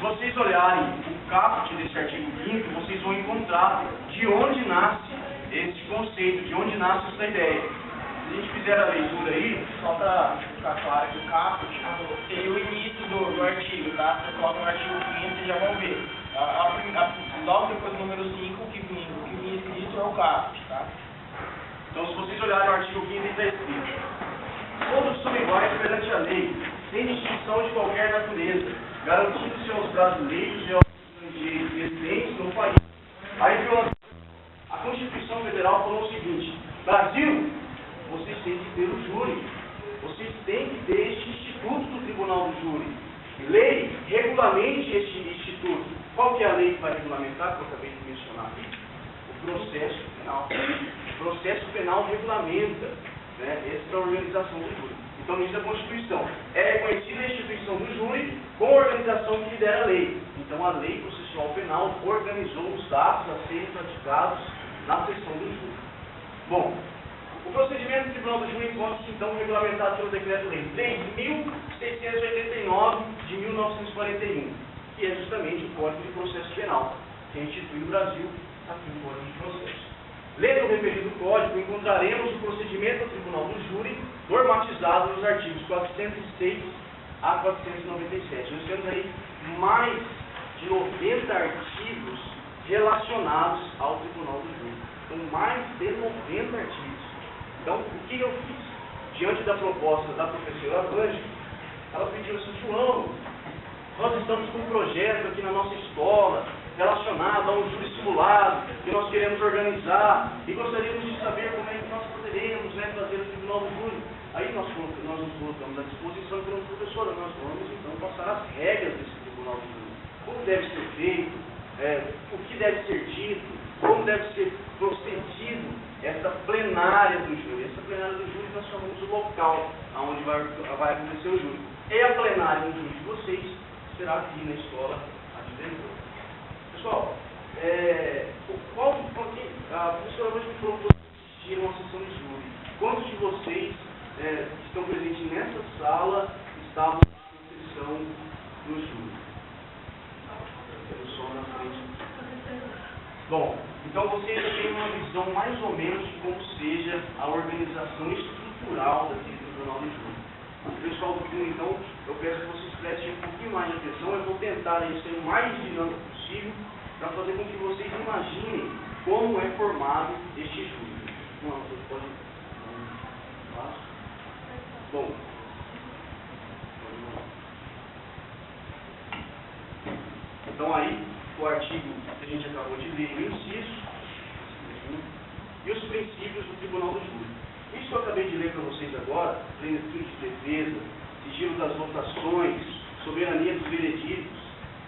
vocês olharem o caput desse artigo 5º, vocês vão encontrar de onde nasce esse conceito, de onde nasce essa ideia. Se a gente fizer a leitura aí, Só para ficar claro que o caput tem o início do artigo, tá? Você coloca no artigo 5º, vocês já vão ver. Logo depois do número 5, o que vinha escrito é o caput, tá? então se vocês olharem o artigo 5º, está escrito: todos são iguais perante a lei, sem distinção de qualquer natureza, garantindo-se aos brasileiros e aos estrangeiros residentes no país. Aí a Constituição Federal falou o seguinte: Brasil, vocês têm que ter o júri, vocês têm que ter este instituto do Tribunal do Júri. Lei, regulamente este instituto. Qual que é a lei que vai regulamentar, que eu acabei de mencionar aqui? O processo penal. O processo penal regulamenta, né, essa organização do júri. Então, isso é a Constituição. É reconhecida a instituição do júri com a organização que lidera a lei. Então, a Lei Processual Penal organizou os atos a serem praticados na sessão do júri. Bom, o procedimento do Tribunal do Júri encontra-se, então, regulamentado pelo Decreto-Lei 3.689 de 1941, que é justamente o Código de Processo Penal, que institui o Brasil aqui no Código de Processo. Lendo o referido código, encontraremos o procedimento do Tribunal do Júri normatizado nos artigos 406 a 497. Nós temos aí mais de 90 artigos relacionados ao Tribunal do Júri. Então, mais de 90 artigos. Então, o que eu fiz? Diante da proposta da professora Vange, ela pediu assim: João, nós estamos com um projeto aqui na nossa escola relacionado a um júri simulado que nós queremos organizar e gostaríamos de saber como é que nós poderemos, né, fazer o Tribunal do Júri. Aí nós nos colocamos à disposição pela professora, nós vamos então passar as regras desse Tribunal do Júri. Como deve ser feito, o que deve ser dito, como deve ser procedido essa plenária do júri. Essa plenária do júri nós chamamos o local onde vai acontecer o júri. E a plenária do júri de vocês será aqui na escola adventura. Pessoal, a professora hoje me falou que vocês assistiram a sessão de júri. Quantos de vocês que estão presentes nessa sala estavam na sessão do júri? Pelo som na frente. Bom, então vocês já têm uma visão mais ou menos de como seja a organização estrutural daquele Tribunal do Júri. O pessoal do filme, então, eu peço que vocês prestem um pouquinho mais de atenção. Eu vou tentar ser o mais dinâmico possível para fazer com que vocês imaginem como é formado este júri. Não, vocês podem... Bom... Então aí, o artigo que a gente acabou de ler, o inciso, e os princípios do Tribunal do Júri. Isso que eu acabei de ler para vocês agora, plenitude de defesa, sigilo das votações, soberania dos vereditos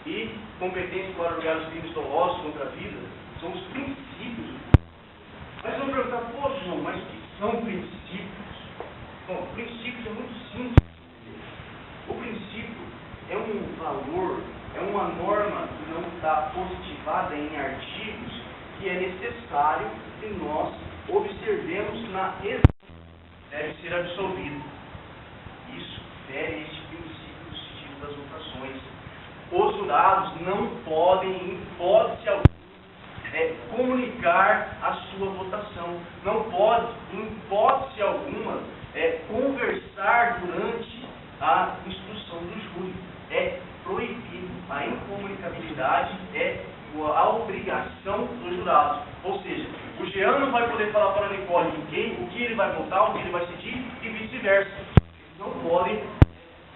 e competência para julgar os crimes dolosos contra a vida, são os princípios. Mas vamos perguntar: pô, João, mas o que são princípios? Bom, princípios é muito simples. O princípio é um valor, é uma norma que não está positivada em artigos que é necessário que nós observemos na execução. Deve ser absolvido. Isso fere este princípio do sigilo das votações. Os jurados não podem, em hipótese alguma, comunicar a sua votação. Não pode, em hipótese alguma, conversar durante a instrução do júri. É proibido. A incomunicabilidade é a obrigação dos jurados. Ou seja, o Jean não vai poder falar para a Nicole o que ele vai votar, o que ele vai decidir, e vice-versa. Eles não podem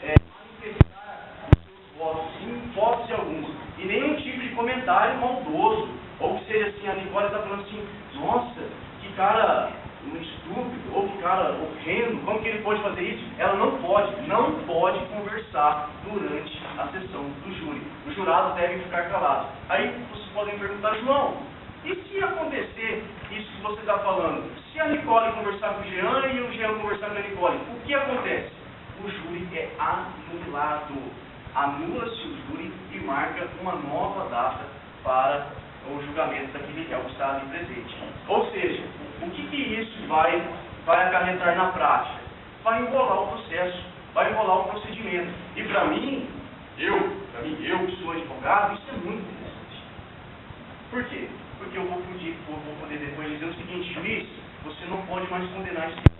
manifestar os seus votos em hipótese alguma. E nenhum tipo de comentário maldoso. Ou que seja assim, a Nicole está falando assim: nossa, que cara estúpido, ou que cara horrendo, como que ele pode fazer isso? Ela não pode conversar durante a sessão do júri. Os jurados devem ficar calados. Aí vocês podem perguntar: João, e se acontecer isso que você está falando? Se a Nicole conversar com o Jean e o Jean conversar com a Nicole, o que acontece? O júri é anulado. Anula-se o júri e marca uma nova data para o julgamento daquele réu que está ali presente. Ou seja, o que isso vai acarretar na prática? Vai enrolar o processo, vai enrolar o procedimento. E para mim, para mim, eu que sou advogado, isso é muito interessante. Por quê? Porque eu vou poder depois dizer o seguinte: juiz, você não pode mais condenar esse crime.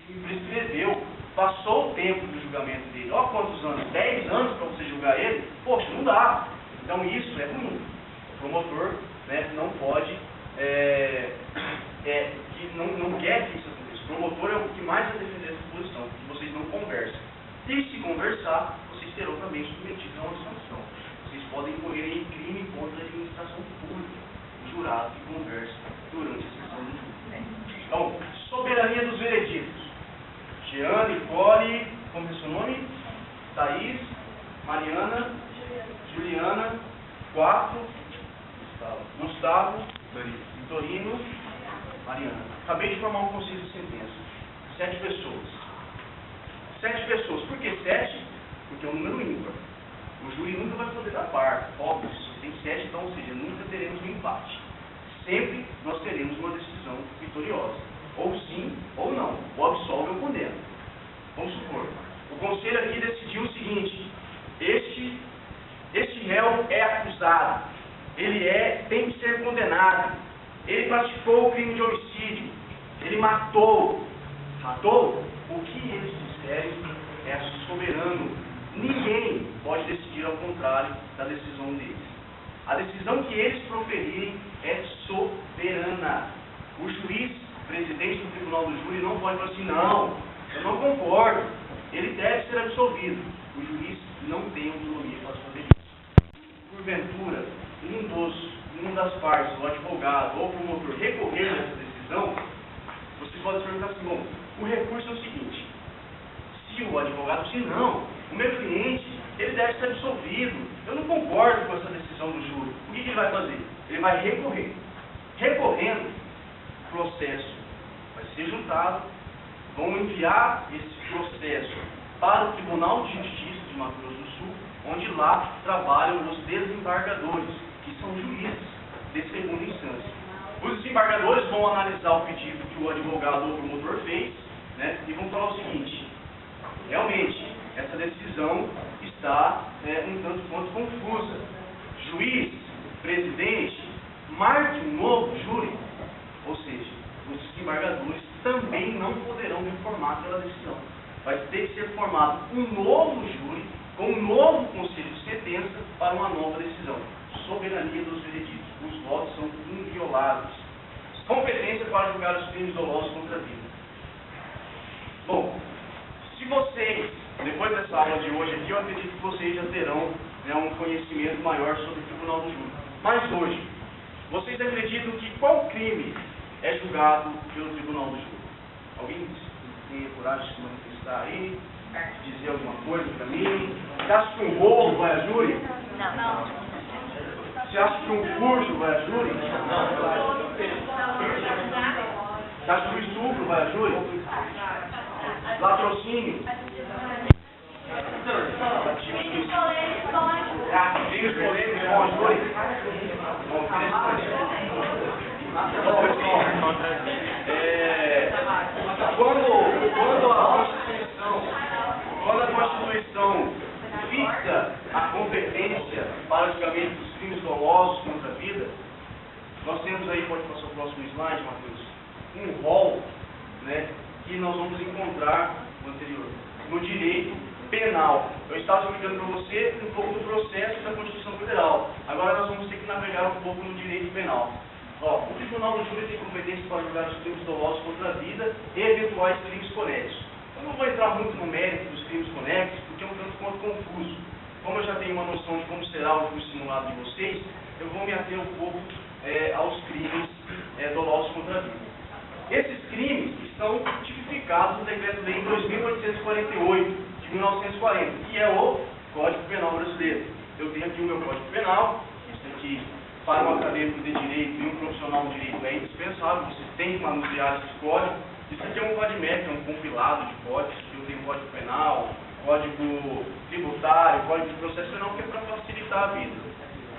Ele prescreveu, passou o tempo do julgamento dele. Ó, quantos anos? 10 anos para você julgar ele? Poxa, não dá. Então isso é ruim. O promotor, né, não pode, não quer que isso aconteça. O promotor é o que mais vai defender essa posição, que vocês não conversem. E se conversar, vocês serão também submetidos a uma sanção. Vocês podem correr em crime contra a administração pública, o jurado que conversa durante a sessão do júri. Então, soberania dos vereditos. Jean, Nicole, como é seu nome? Thaís, Mariana, Juliana, 4, Gustavo, Vitorino, Mariana. Acabei de formar um conselho de sentença. 7 pessoas. 7 pessoas. Por que 7? Porque é um número ímpar. O júri nunca vai poder dar par. Óbvio, se tem 7, então, ou seja, nunca teremos um empate. Sempre nós teremos uma decisão vitoriosa. Ou sim, ou não. Ou absolve ou condena. Vamos supor. O conselho aqui decidiu o seguinte: este réu é acusado. Ele tem que ser condenado. Ele praticou o crime de homicídio. Ele matou. Matou? O que eles disserem é soberano. Ninguém pode decidir ao contrário da decisão deles. A decisão que eles proferirem é soberana. O juiz, presidente do tribunal do júri, não pode falar assim: não, eu não concordo. Ele deve ser absolvido. O juiz não tem autonomia para fazer isso. Porventura, uma das partes, o advogado ou o promotor, recorrer nessa decisão, você pode perguntar assim: bom, o recurso é o seguinte: se o advogado diz não, o meu cliente, ele deve ser absolvido, eu não concordo com essa decisão do júri, o que ele vai fazer? Ele vai recorrer. Recorrendo, o processo vai ser juntado, vão enviar esse processo para o Tribunal de Justiça de Mato Grosso do Sul, onde lá trabalham os desembargadores, que são juízes de segunda instância. Os desembargadores vão analisar o pedido que o advogado ou o promotor fez, né, e vão falar o seguinte: realmente, essa decisão está um tanto quanto confusa. Juiz, presidente, marque um novo júri. Ou seja, os desembargadores também não poderão reformar aquela decisão. Vai ter que ser formado um novo júri, com um novo conselho de sentença para uma nova decisão. Soberania dos vereditos. Os votos são invioláveis. Competência para julgar os crimes dolosos contra a vida. Bom, se vocês, depois dessa aula de hoje aqui, eu acredito que vocês já terão, né, um conhecimento maior sobre o Tribunal do Júri. Mas hoje, vocês acreditam que qual crime é julgado pelo Tribunal do Júri? Alguém tem coragem de se manifestar aí? Dizer alguma coisa para mim? Você acha que um roubo vai a júri? Não. Você acha que um furto vai a júri? Não. Você acha que o estupro vai a júri? Latrocínio? Crimes polêmicos vão a júri? Bom, interessante. Quando a Constituição fixa a competência para o julgamento dos crimes dolosos contra a vida, nós temos aí, pode passar o próximo slide, Matheus, um rol, né, que nós vamos encontrar no anterior, no direito penal. Eu estava explicando para você um pouco do processo da Constituição Federal. Agora nós vamos ter que navegar um pouco no direito penal. Ó, o Tribunal do Júri tem competência para julgar os crimes dolosos contra a vida e eventuais crimes conexos. Eu não vou entrar muito no mérito dos crimes conexos, porque é um tanto quanto confuso. Como eu já tenho uma noção de como será o juízo simulado de vocês, eu vou me ater um pouco aos crimes dolosos contra a vida. Esses crimes estão tipificados no Decreto-Lei 2848, de 1940, que é o Código Penal Brasileiro. Eu tenho aqui o meu Código Penal, isso aqui, para um acadêmico de direito e um profissional de direito é indispensável, você tem que manusear esse código. Isso aqui é um CODIMEC, é um compilado de códigos, que eu tenho Código Penal, Código Tributário, Código de Processo Penal, que é para facilitar a vida.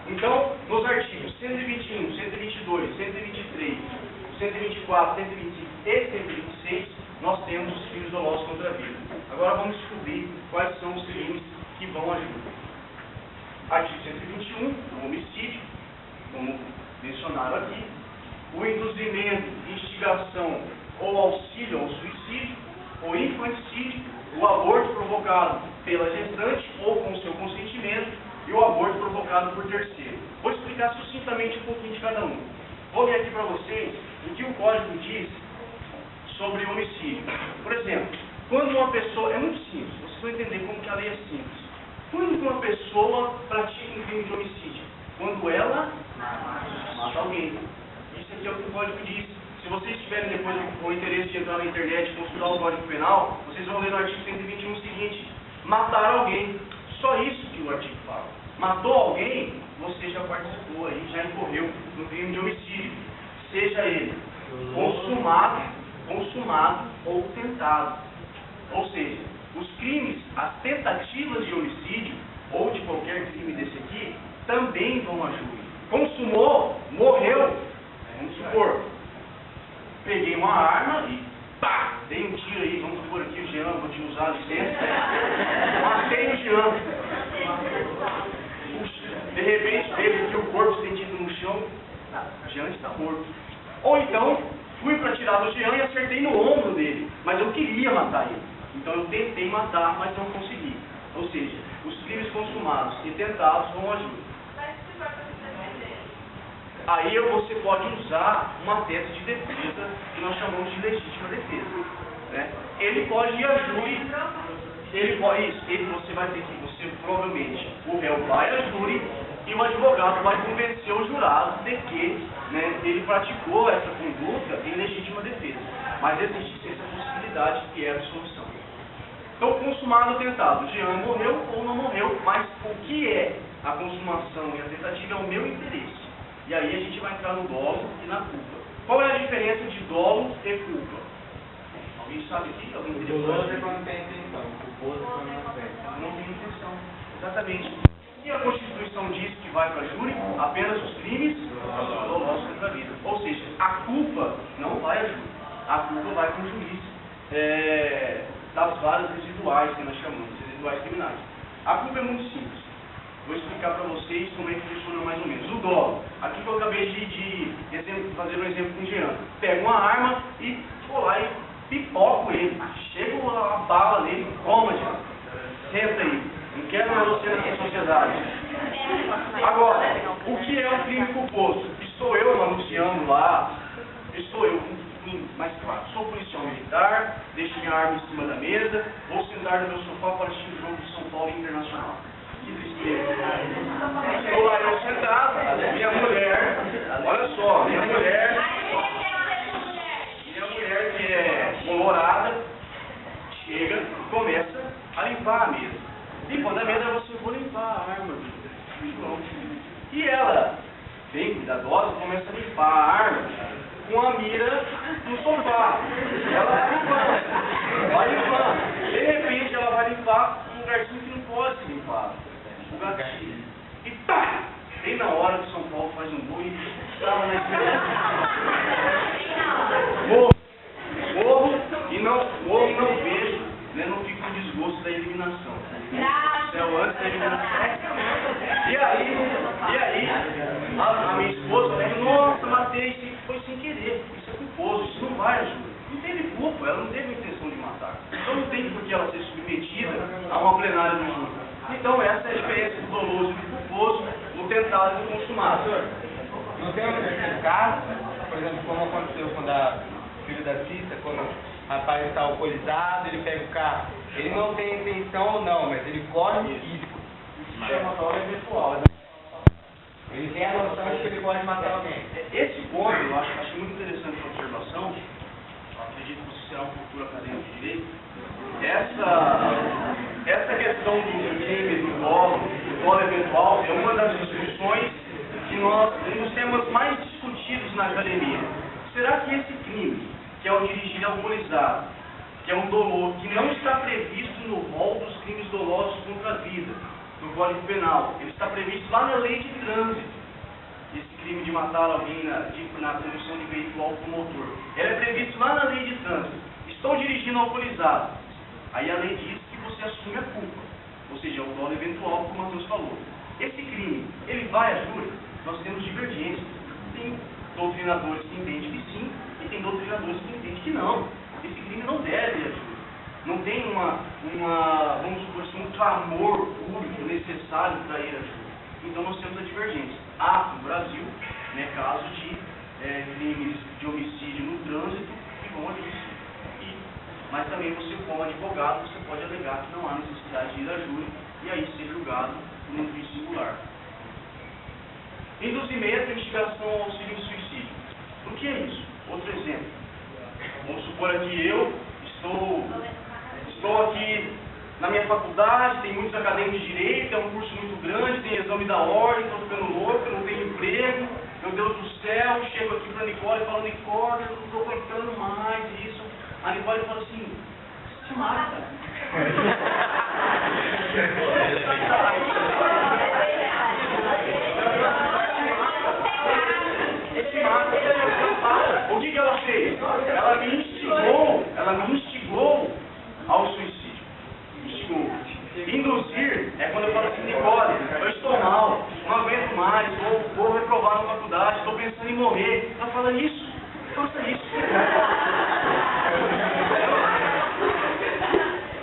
Então, nos artigos 121, 122, 123, 124, 125 e 126, nós temos os crimes dolosos contra a vida. Agora vamos descobrir quais são os crimes que vão a júri. Artigo 121, o homicídio, como mencionaram aqui, o induzimento, instigação ou auxílio ao suicídio, o infanticídio, o aborto provocado pela gestante ou com seu consentimento e o aborto provocado por terceiro. Vou explicar sucintamente um pouquinho de cada um. Vou ler aqui para vocês o que o Código diz sobre homicídio. Por exemplo, quando uma pessoa... É muito simples, vocês vão entender como que a lei é simples. Quando uma pessoa pratica um crime de homicídio? Quando ela mata alguém. Isso aqui é o que o Código diz. Se vocês tiverem depois o interesse de entrar na internet e consultar o Código Penal, vocês vão ler no artigo 121 o seguinte: matar alguém. Só isso que o artigo fala. Matou alguém, você já participou aí, já incorreu no crime de homicídio. Seja ele consumado ou tentado. Ou seja, os crimes, as tentativas de homicídio, ou de qualquer crime desse aqui, também vão a júri. Consumou, morreu, vamos supor, peguei uma arma e pá, dei um tiro aí, vamos supor aqui o Jean, vou te usar a licença, matei o Jean. De repente, teve aqui o corpo estendido no chão, o Jean está morto. Ou então, fui para tirar do Jean e acertei no ombro dele, mas eu queria matar ele. Então eu tentei matar, mas não consegui. Ou seja, os crimes consumados e tentados vão a júri. Aí você pode usar uma tese de defesa que nós chamamos de legítima defesa. Né? Ele pode ir a júri, você vai ter que, você provavelmente, o réu vai a júri e o advogado vai convencer o jurado de que, né, ele praticou essa conduta em legítima defesa. Mas existe essa possibilidade que é a absolução. Então, consumado ou tentado, Jean morreu ou não morreu, mas o que é a consumação e a tentativa é o meu interesse. E aí a gente vai entrar no dolo e na culpa. Qual é a diferença de dolo e culpa? Alguém sabe aqui? Alguém O doloso é quando tem intenção, o culposo é quando não tem. Não tem intenção. Exatamente. E a Constituição diz que vai para a júri apenas os crimes dolosos contra a vida. Ou seja, a culpa não vai a júri. A culpa vai para o juiz das varas residuais, que nós chamamos, residuais criminais. A culpa é muito simples. Vou explicar para vocês como é que funciona mais ou menos. O dolo, aqui que eu acabei de fazer um exemplo com o Jean. Pego uma arma e vou lá e pipoco ele. Chego a bala nele, toma, Jean. Senta aí. Não quero mais você nessa sociedade. Agora, o que é um crime culposo? Estou eu anunciando lá, estou eu mais claro, sou policial militar, deixo minha arma em cima da mesa, vou sentar no meu sofá para assistir o jogo de São Paulo Internacional. Que tristeza. Estou lá eu sentado, minha mulher, olha só, minha mulher que é colorada, chega e começa a limpar a mesa. Limpando a mesa, você vou limpar a arma. E ela, bem cuidadosa, começa a limpar a arma com a mira no sofá. Ela vai limpando. De repente ela vai limpar um lugarzinho que não pode ser limpado. O gatilho. E pá! Bem na hora que São Paulo faz um gol e estava na esquerda. Morro e não vejo, né, não fico com desgosto da eliminação. Céu antes da eliminação. E aí, a minha esposa falou, nossa, matei, isso foi sem querer, isso é culposo, isso não vai ajudar. Não teve culpa, ela não teve intenção de matar. Então não tem por que ela ser submetida a uma plenária do júri. Então essa é a diferença do doloso e do culposo, no tentado e no consumado. Não tem um caso, por exemplo, como aconteceu quando a filha da Cissa, quando o rapaz está alcoolizado, ele pega o carro. Ele não tem intenção ou não, mas ele corre risco. Isso é uma prova eventual. Ele tem a noção de que ele pode matar alguém. Esse ponto, eu acho muito interessante a observação, eu acredito que isso será um futuro acadêmico de direito. Essa questão do crime, do dolo eventual, é uma das discussões que um dos temas mais discutidos na academia. Será que esse crime, que é o dirigir alcoolizado, que é um dolo que não está previsto no rol dos crimes dolosos contra a vida, do Código Penal, ele está previsto lá na lei de trânsito, esse crime de matar alguém na condução de veículo automotor. Ele é previsto lá na lei de trânsito. Estou dirigindo alcoolizado. Aí a lei diz que você assume a culpa, ou seja, é o dolo eventual, como o Matheus falou. Esse crime, ele vai a júri? Nós temos divergências. Tem doutrinadores que entendem que sim, e tem doutrinadores que entendem que não. Esse crime não deve ir a júri. Não tem vamos supor assim, um clamor público necessário para ir a júri. Então nós temos a divergência. Há no Brasil, né, casos de crimes de homicídio no trânsito que vão a júri. Mas também você, como advogado, você pode alegar que não há necessidade de ir a júri e aí ser julgado no juiz singular. Induzimento e instigação ao auxílio em suicídio. O que é isso? Outro exemplo. Vamos supor aqui eu estou aqui na minha faculdade, tem muitos acadêmicos de direito, é um curso muito grande, tem exame da ordem, estou ficando louco, não tenho emprego, meu Deus do céu, chego aqui para a Nicole e falo, Nicole, eu não estou aguentando mais isso. A Nicole fala assim, se mata. O que ela fez? Ela me instigou ao suicídio. Induzir é quando eu falo assim, Nicole, eu estou mal, não aguento mais, vou reprovar na faculdade, estou pensando em morrer. Ela fala isso, faça isso.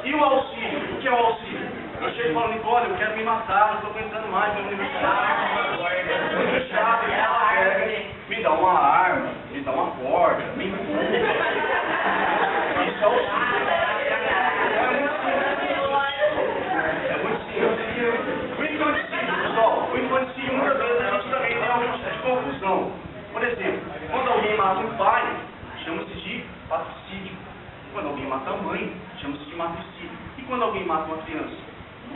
E o auxílio? O que é o auxílio? Eu chego e falo, Nicole, eu quero me matar, não estou aguentando mais na universidade, muito chato, me dá uma arma, me dá uma corda, me empurra. Isso é auxílio. É muito simples. O infanticídio, pessoal, o infanticídio muitas vezes a gente também tem algum tipo de confusão. Por exemplo, quando alguém mata um pai, chama-se de patricídio. Quando alguém mata a mãe, chama-se de matricídio. E quando alguém mata uma criança? O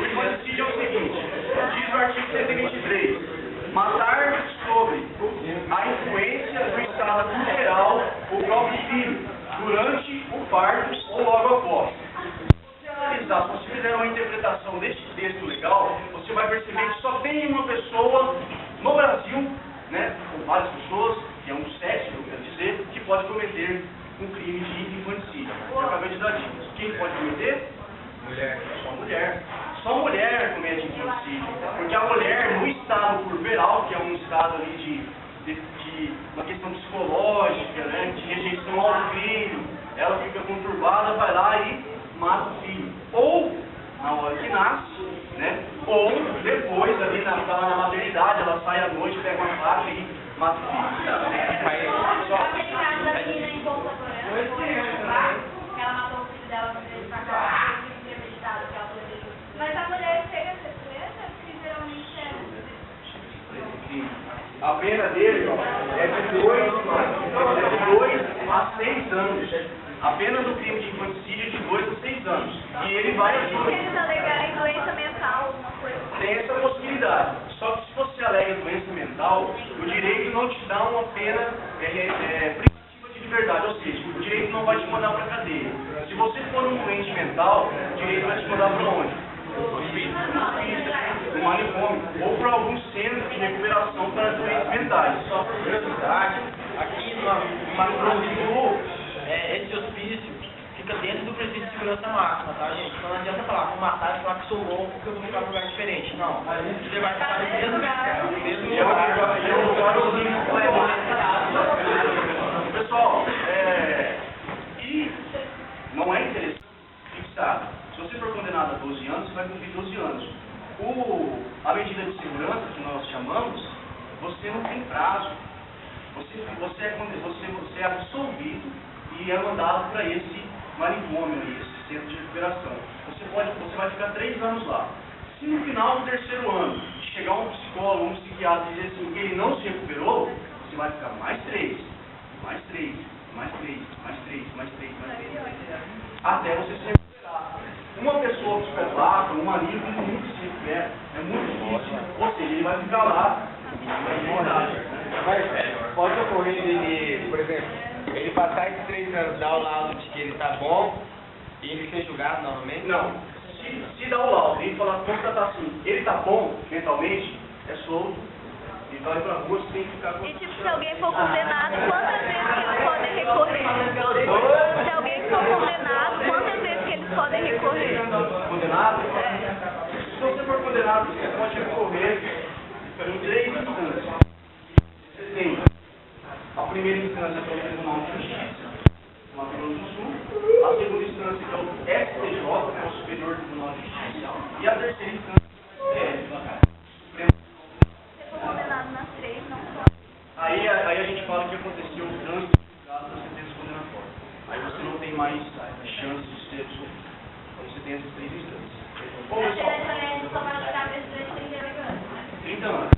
infanticídio é o seguinte, diz o artigo 123, matar sobre a influência do estado adulteral o próprio filho, durante o parto ou logo após. Se você fizer uma interpretação deste texto legal, você vai perceber que só tem uma pessoa no Brasil, né, com várias pessoas, que é um sexo, eu quero dizer, que pode cometer um crime de infanticídio. Eu acabei de dar dicas. Quem pode cometer? Mulher. Só mulher. Só mulher comete infanticídio. Porque a mulher, no estado purpural, que é um estado ali de uma questão psicológica, né, de rejeição ao crime, ela fica conturbada, vai lá e mata o filho. Ou na hora que nasce, né? Ou depois, ali na maternidade, ela sai à noite, pega uma faca e mata o filho. Aquele caso da menina em Bolsa Coreana, que ela matou o filho dela quando ele sacou, foi premeditado que ela poderia. Mas a mulher chega a ser presa, que geralmente é. A pena dele é de 2 a 6 anos. A pena do crime de infanticídio é de 2 a 6 anos. E ele vai a júri. Se eles alegarem doença mental, alguma coisa. Tem essa possibilidade. Só que se você alega doença mental, o direito não te dá uma pena privativa de liberdade. Ou seja, o direito não vai te mandar para a cadeia. Se você for um doente mental, o direito vai te mandar para onde? No manicômio. Ou para algum centro de recuperação para doentes mentais. Só por curiosidade, aqui no Mato esse hospício fica dentro do presídio de segurança máxima, tá, gente? Então não adianta falar, vou matar e falar que sou louco porque eu vou ficar num lugar diferente. Não, você vai ficar no mesmo lugar. Pessoal, e não é interessante fixar. Se você for condenado a 12 anos, você vai cumprir 12 anos. A medida de segurança que nós chamamos, você não tem prazo. Você é absolvido e é mandado para esse manicômio, esse centro de recuperação. Você vai ficar 3 anos lá. Se no final do 3º ano chegar um psicólogo, um psiquiatra e dizer assim, que ele não se recuperou, você vai ficar mais 3, mais 3, mais 3, mais 3, mais 3, mais 3, até você se recuperar. Uma pessoa psicopata, um maníaco, ele nunca se recupera. É muito difícil. Ou seja, ele vai ficar lá. Mas pode ocorrer dele, por exemplo, ele passar esses 3 anos, dar o laudo de que ele está bom e ele ser julgado novamente? Não. Se dá o laudo e falar, constatar assim, ele está bom mentalmente, é solto e vai pra rua, você tem que ficar com... E tipo, se alguém for condenado, quantas vezes que eles podem recorrer? Se alguém for condenado, quantas vezes que eles podem recorrer? Condenado? É. Se você for condenado, você pode recorrer em 3 instâncias. Você tem a primeira instância, que é o Tribunal de Justiça, do Mato Grosso do Sul, a segunda instância, que é o STJ, que é o Superior Tribunal de Justiça, e a terceira instância, que é o STF. Se for condenado nas 3, não pode. Aí a gente fala que aconteceu o trânsito da sentença condenatória. Aí você não tem mais chance de ser absolvido. Então você tem essas 3 instâncias. Bom, A pessoal, diferença só vai ficar desde 38 anos, né? 30 anos.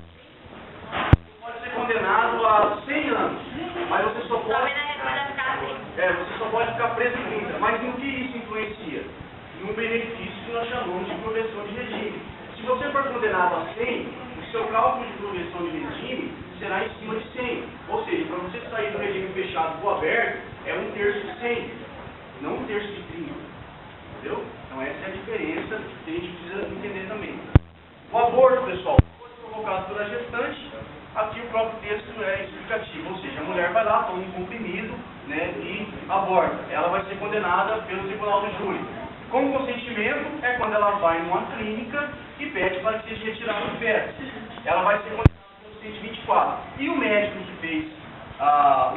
Pode ser condenado a 100 anos, mas você só Também pode... na reforma vai ficar assim. Você só pode ficar preso 30. Mas em que isso influencia? Em um benefício que nós chamamos de progressão de regime. Se você for condenado a 100, o seu cálculo de progressão de regime será em cima de 100. Ou seja, para você sair do regime fechado para o aberto, é 1/3 de 100, não 1/3 de 30. Entendeu? Então essa é a diferença que a gente precisa entender também. O aborto, pessoal, foi provocado pela gestante. Aqui o próprio texto é explicativo, ou seja, a mulher vai lá, toma um comprimido, né, e aborta. Ela vai ser condenada pelo tribunal do júri. Com consentimento é quando ela vai numa clínica e pede para que seja retirado o feto. Ela vai ser condenada pelo 124. E o médico que fez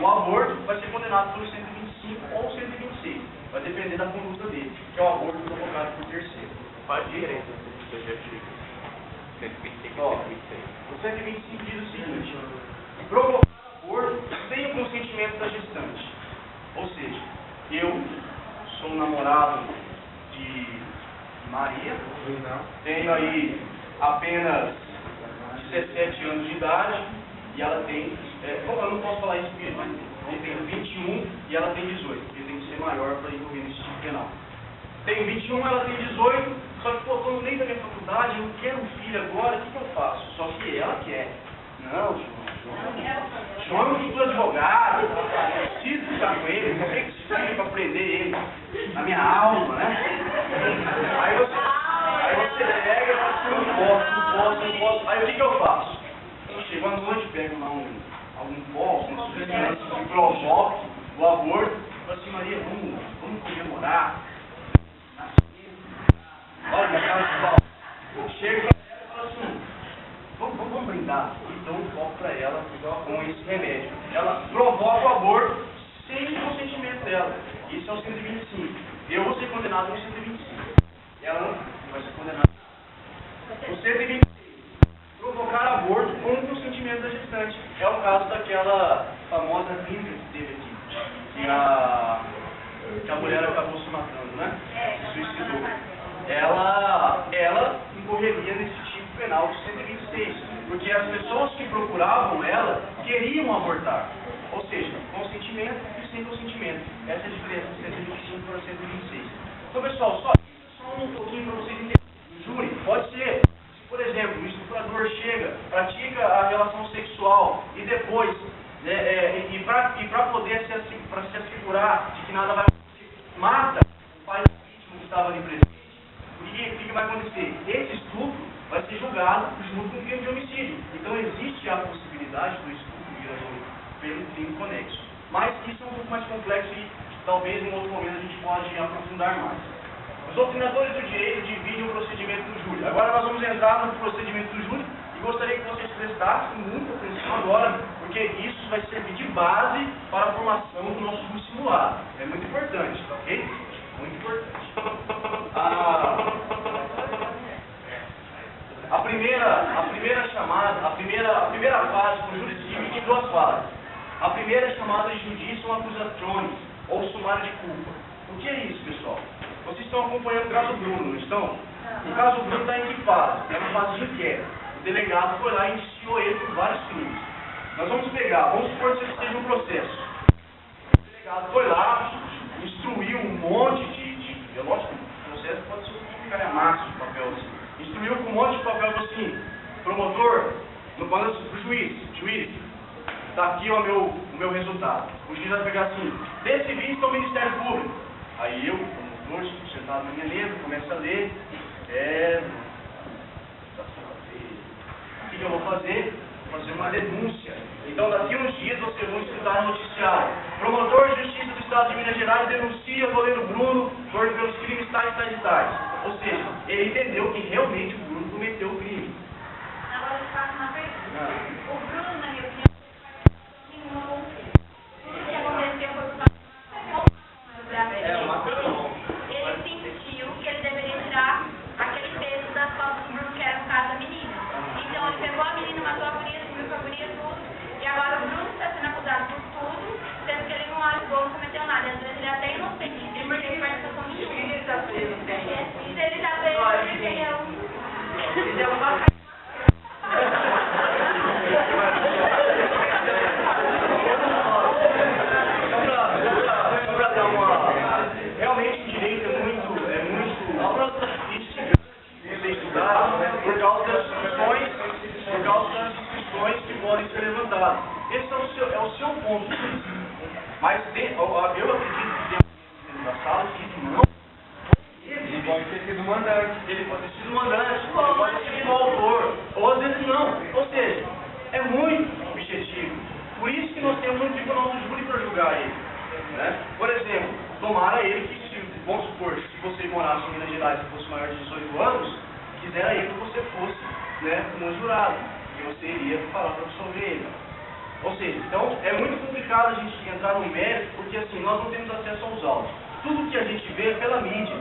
o aborto vai ser condenado pelo 125 ou 126. Vai depender da conduta dele, que é o aborto provocado por terceiro. Qual a diferença entre os dois artigos? 125 e Ó, 126. o 125 diz o seguinte: provocar aborto sem o consentimento da gestante. Ou seja, eu sou namorado de Maria, tenho aí apenas 17 anos de idade e ela tem, eu não posso falar isso porque eu tenho 21 e ela tem 18, porque tem que ser maior para envolver nesse tipo penal. Tenho 21, ela tem 18, só que, estou no meio da minha faculdade, eu quero um filho agora, o que eu faço? Só que ela quer. Não, João é um futuro advogado, eu preciso ficar com ele, por que preciso ir para prender ele? Na minha alma, né? Aí você pega e fala assim, não posso. Aí o que eu faço? Eu chego à noite, pego lá algum pó, uma substância que provoque o aborto, e falo assim, Maria, vamos comemorar. Olha, minha cara de pau. Chega e fala assim, vamos brindar. E dou um copo para ela com esse remédio. Ela provoca o aborto sem o consentimento dela. Isso é o 125. Eu vou ser condenado no 125. Ela não vai ser condenada. O 126. Provocar aborto com o consentimento da gestante. É o caso daquela famosa clínica que teve aqui. Que a mulher acabou se matando, né? Se suicidou. Ela incorreria nesse tipo penal de 126, porque as pessoas que procuravam ela queriam abortar, ou seja, consentimento e sem consentimento. Essa é a diferença de 125 para 126. Então, pessoal, só um pouquinho para vocês entenderem. O júri pode ser, se por exemplo, o estuprador chega, pratica a relação sexual e depois, e para poder se assegurar de que nada vai acontecer, mata o pai da vítima que estava ali presente. O que vai acontecer? Esse estupro vai ser julgado junto com o crime de homicídio. Então existe a possibilidade do estupro pelo crime conexo. Mas isso é um pouco mais complexo e talvez em outro momento a gente pode aprofundar mais. Os doutrinadores do direito dividem o procedimento do júri. Agora nós vamos entrar no procedimento do júri e gostaria que vocês prestassem muita atenção agora, porque isso vai servir de base para a formação do nosso júri simulado. É muito importante, tá ok? Muito importante. A primeira fase do júri se divide em 2 fases. A primeira é chamada de judicium accusationis, ou sumário de culpa. O que é isso, pessoal? Vocês estão acompanhando o caso Bruno, não estão? O caso Bruno está em que fase? É uma fase de inquérito. O delegado foi lá e indiciou ele por vários crimes. Nós vamos supor que seja um processo. O delegado foi lá, instruiu um monte de lógico, o processo pode ser um calhamaço de papel assim. Instruiu com um monte de papel assim, promotor, manda pro juiz, está aqui o meu resultado. O juiz vai pegar assim, desse vista ao Ministério Público. Aí eu, promotor, sentado na minha mesa, começo a ler, o que eu vou fazer? Vou fazer uma uma denúncia. Então, daqui a uns dias, vocês vão escutar no noticiário. Promotor de Justiça do Estado de Minas Gerais denuncia goleiro Bruno pelos crimes tais, tais e tais. Ou seja, ele entendeu que realmente o Bruno cometeu o crime. Agora eu te faço uma pergunta. O Bruno, na minha opinião, tudo que aconteceu foi por ele sentiu que ele deveria tirar aquele peso das fotos do Bruno, que era no caso da menina. Então ele pegou a menina, matou a guria, subiu com a guria, tudo. E agora o Bruno está sendo acusado por tudo, sendo que ele não alegou, não cometeu nada. Às vezes ele é até inocente, porque ele participação do jogo. Ele está preso, tem. Se ele está preso, porque ele é um... Ele é uma Realmente o direito é muito estudado, né, por causa das discussões que podem ser levantadas. Esse é o seu ponto de vista. Mas eu acredito que dentro da sala que não. Ele pode ter sido mandante. Ele pode ter sido mandante, ele pode ter sido o autor, ou às vezes não. Ou seja, é muito objetivo. Por isso que nós temos um tribunal do júri para julgar ele. Né? Por exemplo, tomara ele que, vamos supor, se você morasse em Minas Gerais e fosse maior de 18 anos, quisera ele que você fosse, né, um jurado, que você iria falar para absolver ele. Ou seja, então é muito complicado a gente entrar no mérito, porque assim, nós não temos acesso aos autos. Tudo que a gente vê é pela mídia.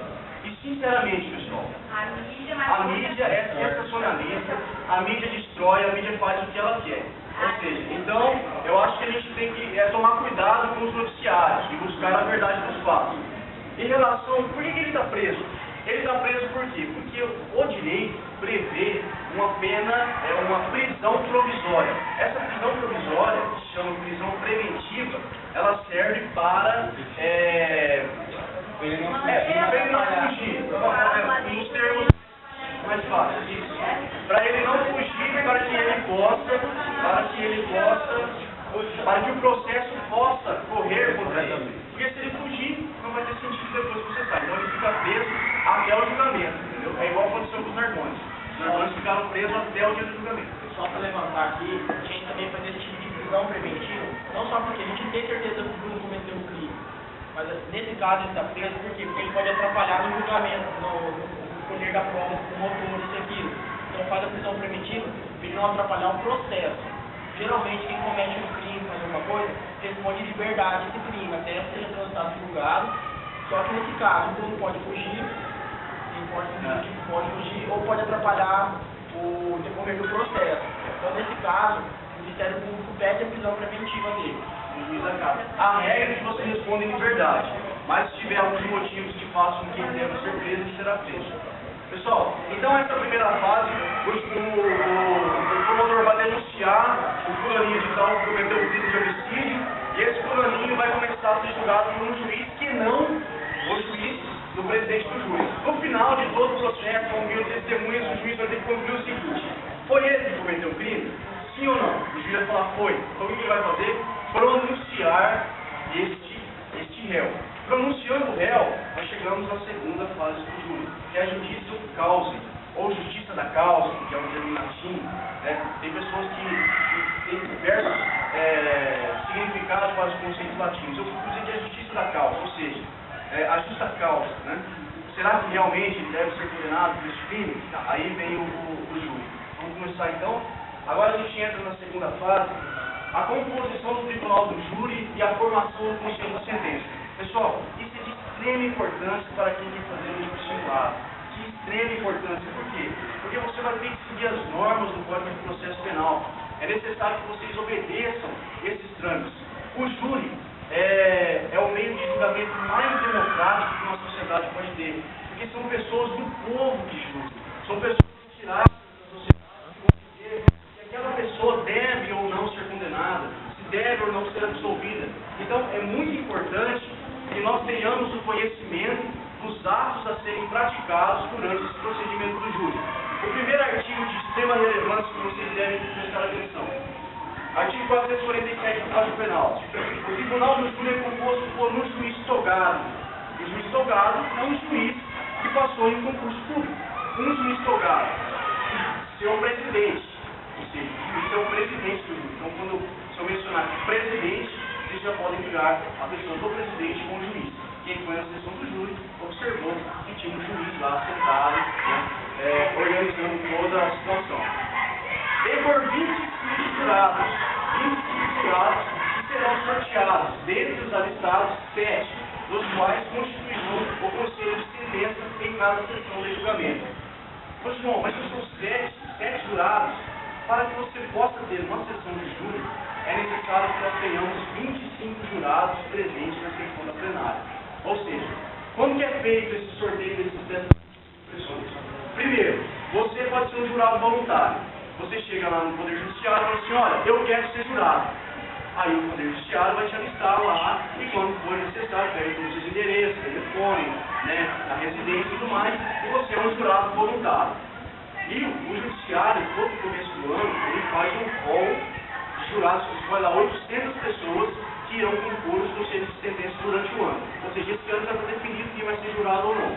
E sinceramente, pessoal, a mídia é sensacionalista, a mídia destrói, a mídia faz o que ela quer. Ou seja, então, eu acho que a gente tem que tomar cuidado com os noticiários e buscar a verdade dos fatos. Em relação, por que ele está preso? Ele está preso por quê? Porque o direito prevê uma pena, uma prisão provisória. Essa prisão provisória, que se chama prisão preventiva, ela serve para Ele não fugir, nos termos mais fáceis, isso. Para ele não fugir, para que o processo possa correr contra ele. Porque se ele fugir, não vai ter sentido depois que você sai. Então ele fica preso até o julgamento, entendeu? É igual aconteceu com os Nargões. Os Nargões ficaram presos até o dia do julgamento. Só para levantar aqui, a gente também fazer esse tipo de prisão preventiva, não só porque a gente tem certeza que o Bruno cometeu um crime, mas nesse caso ele está preso por quê? Porque ele pode atrapalhar no julgamento, no poder da prova, o motor, isso e aquilo. Então faz a prisão preventiva para ele não atrapalhar o processo. Geralmente quem comete um crime, faz alguma coisa, responde de verdade esse crime, até seja transitado em julgado. Só que nesse caso o Bruno pode fugir, pode fugir ou pode atrapalhar o decorrer do processo. Então nesse caso, o Ministério Público pede a prisão preventiva dele. O juiz acaba. A regra é que você responde em liberdade, mas se tiver alguns motivos que façam com que ele deva ser preso, ele será preso. Pessoal, então essa primeira fase, o promotor vai denunciar o fulaninho de tal que cometeu o crime de homicídio, e esse fulaninho vai começar a ser julgado por um juiz que não o juiz do presidente do juiz. No final de todo o processo, com mil testemunhas, o juiz vai ter que concluir o seguinte: foi ele que cometeu o crime? Sim ou não? O juiz vai falar, foi. Então o que ele vai fazer? Pronunciar este réu. Pronunciando o réu, nós chegamos à segunda fase do júri, que é a justiça causa, ou justiça da causa, que é um termo latim. Né? Tem pessoas que têm diversos significados para os conceitos latinos. Eu costumo dizer que é a justiça da causa, ou seja, a justa causa. Né? Será que realmente ele deve ser condenado por esse crime? Aí vem o júri. Vamos começar então. Agora a gente entra na segunda fase, a composição do tribunal do júri e a formação do conselho da sentença. Pessoal, isso é de extrema importância para quem quer fazer um simulado. De extrema importância. Por quê? Porque você vai ter que seguir as normas do Código de Processo Penal. É necessário que vocês obedeçam esses trâmites. O júri é o meio de julgamento mais democrático que uma sociedade pode ter. Porque são pessoas do povo que julgam. São pessoas retiradas da sociedade que vão dizer que aquela pessoa deve ou não ser condenada, se deve ou não ser absolvida. Então, é muito importante que nós tenhamos o conhecimento dos atos a serem praticados durante esse procedimento do júri. O primeiro artigo de extrema relevância que vocês devem prestar atenção. Artigo 447 do Código Penal. O tribunal do júri é composto por um juiz togado. O juiz togado é um juiz que passou em concurso público. Um juiz togado, seu presidente, Ou seja, o juiz é o presidente do júri. Então, quando se eu mencionar aqui presidente, vocês já podem ligar a pessoa do presidente com o juiz. Quem foi na sessão do júri observou que tinha um juiz lá sentado, né, organizando toda a situação. E por 25 jurados que serão sorteados, dentre os alistados, 7, dos quais constituirão o conselho de sentença em cada sessão de julgamento. Pois, João, mas são 7 jurados. Para que você possa ter uma sessão de júri, é necessário que nós tenhamos 25 jurados presentes na sessão da plenária. Ou seja, como que é feito esse sorteio dessas pessoas? Primeiro, você pode ser um jurado voluntário. Você chega lá no Poder Judiciário e fala assim, olha, eu quero ser jurado. Aí o Poder Judiciário vai te alistar lá e quando for necessário, pega todos os seus endereços, telefone, né, a residência e tudo mais, e você é um jurado voluntário. E o Judiciário, todo começo do ano, ele faz um rol de jurados, escolhe lá 800 pessoas que irão compor os conselhos de sentença durante o ano. Ou seja, esse ano já está definido quem vai ser jurado ou não.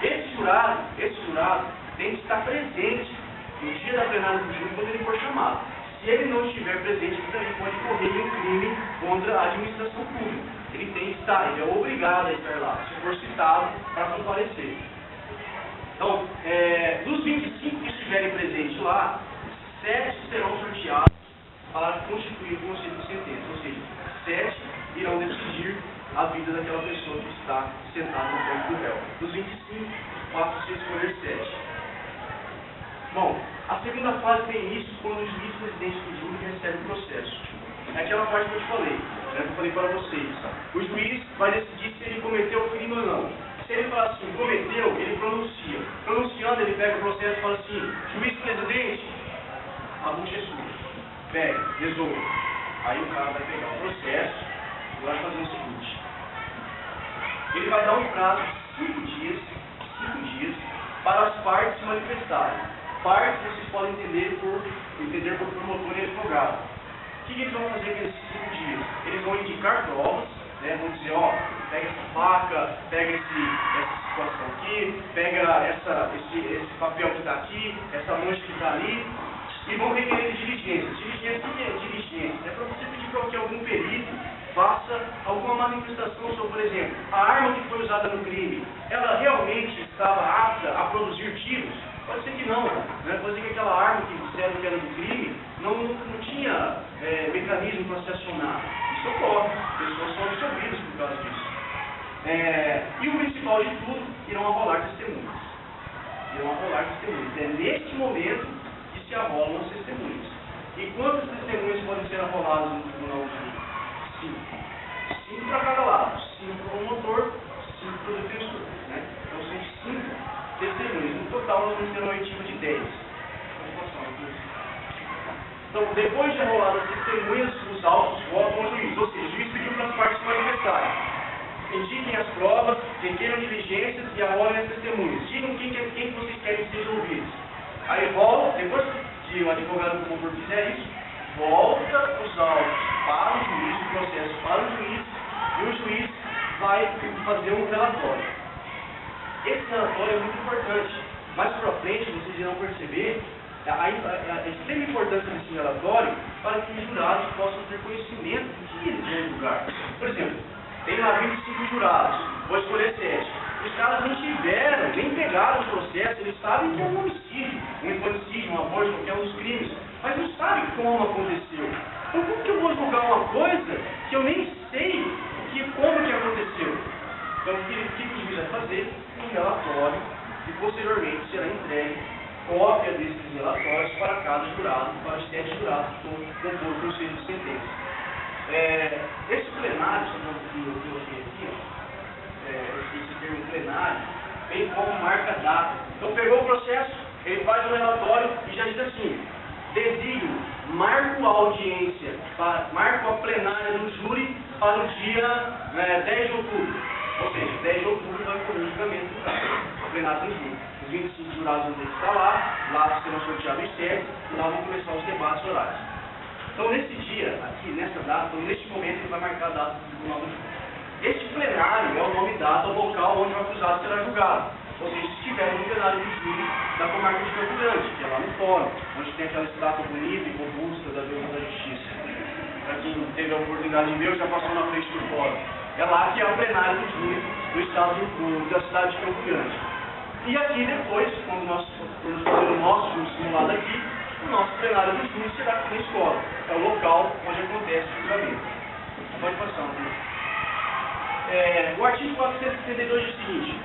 Esse jurado tem que estar presente no dia da plenária do júri quando ele for chamado. Se ele não estiver presente, ele também pode correr um crime contra a administração pública. Ele tem que estar, ele é obrigado a estar lá, se for citado, para comparecer. Então, dos 25 que estiverem presentes lá, 7 serão sorteados para constituir o conselho de sentença. Ou seja, 7 irão decidir a vida daquela pessoa que está sentada no banco do réu. Dos 25, basta-se escolher 7. Bom, a segunda fase tem início quando o juiz presidente do júri recebe o processo. É aquela parte que eu te falei, né, que eu falei para vocês. O juiz vai decidir se ele cometeu o crime ou não. Se ele falar assim, cometeu, ele pronuncia. Pronunciando, ele pega o processo e fala assim, juiz presidente, a bucha é sua. Pega, resolve. Aí o cara vai pegar o processo e vai fazer o seguinte. Ele vai dar um prazo de 5 dias para as partes se manifestarem. Partes vocês podem entender por promotor e advogado. O que eles vão fazer nesses 5 dias? Eles vão indicar provas, né? Vão dizer, ó, pega essa faca, pega essa situação aqui, pega esse papel que está aqui, essa mancha que está ali, e vão requerer diligências. Diligência, o que é diligência? É para você pedir para que algum perito faça alguma manifestação sobre, por exemplo, a arma que foi usada no crime, ela realmente estava apta a produzir tiros? Pode ser que não, né? Pode ser que aquela arma que disseram que era do crime não tinha mecanismo para se acionar. Isso ocorre, pessoas são absolvidas por causa disso. E o principal de tudo, irão arrolar testemunhas. É neste momento que se arrolam as testemunhas. E quantas testemunhas podem ser arroladas no tribunal de júri? 5 para cada lado. 5 para o promotor, 5 para o defensor. Né? Então são 5 testemunhas. No total, nós vamos ter uma oitiva de 10. Então, depois de arroladas as testemunhas, os autos voltam ao juiz. Ou seja, o juiz pediu para as partes se manifestarem. Indiquem as provas, requeram diligências e arrolem as testemunhas. Digam quem vocês querem que sejam ouvidos. Aí volta, depois que o advogado do promotor fizer isso, volta os autos para o juiz, o processo para o juiz, e o juiz vai fazer um relatório. Esse relatório é muito importante. Mais para frente, vocês irão perceber a extrema importância desse relatório para que os jurados possam ter conhecimento do que eles vão julgar. Por exemplo, tem lá 25 jurados, vou escolher 7. Os caras não tiveram, nem pegaram o processo, eles sabem que é um homicídio, um infanticídio, um aborto, qualquer um dos crimes, mas não sabem como aconteceu. Então como que eu vou julgar uma coisa que eu nem sei como que aconteceu? Então o que o juiz vai fazer? Um relatório e posteriormente será entregue cópia desses relatórios para cada jurado, para os 7 jurados que compor o conselho de sentença. Esse plenário, que eu coloquei aqui, esse termo plenário, vem como marca data. Então pegou o processo, ele faz o relatório e já diz assim, designo, marco a audiência, marco a plenária do júri para o dia 10 de outubro. Ou seja, 10 de outubro vai ocorrer o julgamento do caso, a plenária do júri. Os 25 jurados vão ter que estar lá serão sorteados os 7 e lá vão começar os debates orais. Então, nesse dia, aqui, nessa data, neste momento, ele vai marcar a data do tribunal do júri. Este plenário é o nome dado ao local onde o acusado será julgado. ou seja, se estiver no plenário do júri da comarca de Campo Grande, que é lá no fórum, onde tem aquela estátua bonita e robusta da Deusa da Justiça. Para quem teve a oportunidade de ver, já passou na frente do fórum. É lá que é o plenário do júri do estado da cidade de Campo Grande. E aqui depois, quando nós formos fazer o nosso júri simulado aqui, o nosso plenário do júri será aqui na escola. É o local onde acontece o julgamento. Pode passar, né? O artigo 472 diz o seguinte.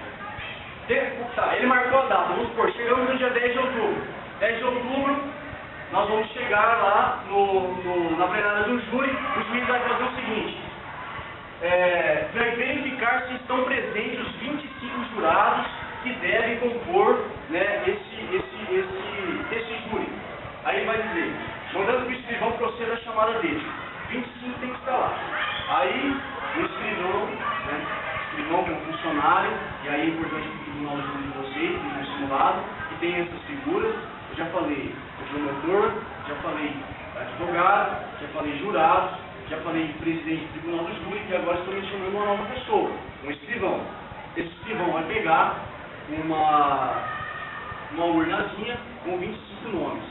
Ele marcou a data, vamos supor, chegamos no dia 10 de outubro. 10 de outubro, nós vamos chegar lá na plenária do júri, o juiz vai fazer o seguinte. Vai verificar se estão presentes os 25 jurados que devem compor, né, esse júri. Aí ele vai dizer, mandando que o escrivão proceda a chamada dele. 25 tem que estar lá. Aí, o escrivão, né, que é um funcionário, e aí é importante que o tribunal de júri de vocês, no simulado, que tem essas figuras. Eu já falei promotor, já falei advogado, já falei jurado, já falei presidente do tribunal do júri, e agora estou mencionando uma nova pessoa, um escrivão. Esse escrivão vai pegar uma urnazinha com 25 nomes.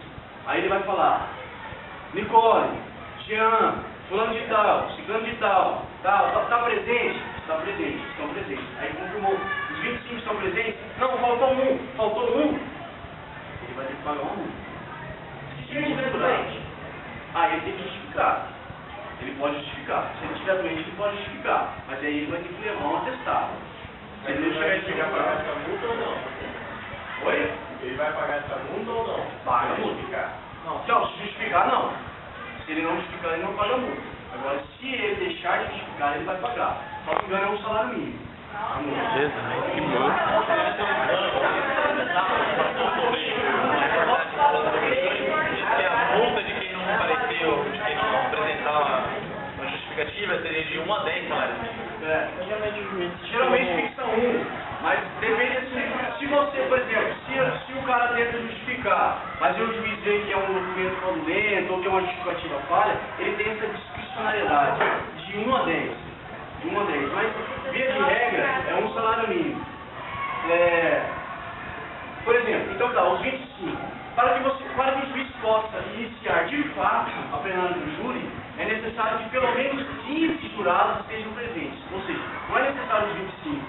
Aí ele vai falar, Nicole, Jean, fulano de tal, ciclano de tal, está presente? Está presente, estão presentes. Aí confirmou, os 25 estão presentes? Não, faltou um. Ele vai ter que pagar uma multa. Se ele estiver doente, aí ele tem que justificar. Ele pode justificar. Se ele estiver doente, ele pode justificar. Mas aí ele vai ter que levar um atestado. Se ele não chegar a pagar essa multa ou não? Oi? Ele vai pagar essa multa ou não? Paga a multa. Não, se justificar, não. Se ele não justificar, ele não paga a multa. Agora, se ele deixar de justificar, ele vai pagar. Só que ganha um salário mínimo. Que multa. É a multa de quem não compareceu, de quem não apresentar uma justificativa, seria de 1 a 10 salários mínimos. Geralmente fixa 1, mas depende assim, se você, por exemplo, se o cara tenta justificar, mas o juiz vê que é um documento fraudulento ou que é uma justificativa falha, ele tem essa discricionariedade de 1 a 10. De 1 a 10. Mas, via de regra, é um salário mínimo. Por exemplo, então tá, os 25. Para que o juiz possa iniciar de fato a plenária do júri, é necessário que pelo menos 15 jurados estejam presentes. Ou seja, não é necessário os 25,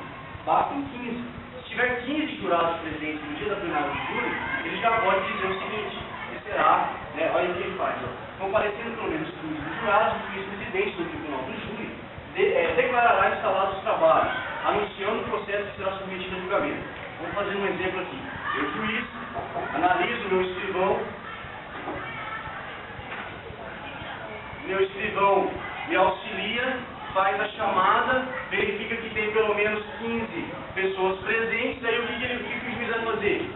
bastam 15. Se tiver 15 jurados presentes no dia da plenária do júri, ele já pode dizer o seguinte, que será, né, olha o que ele faz, comparecendo pelo menos 15 jurados, o juiz presidente do tribunal do júri declarará instalados os trabalhos, anunciando o processo que será submetido a julgamento. Vamos fazer um exemplo aqui. Eu, juiz, analiso meu escrivão me auxilia, faz a chamada, verifica que tem pelo menos 15 pessoas presentes, aí o que o juiz vai fazer?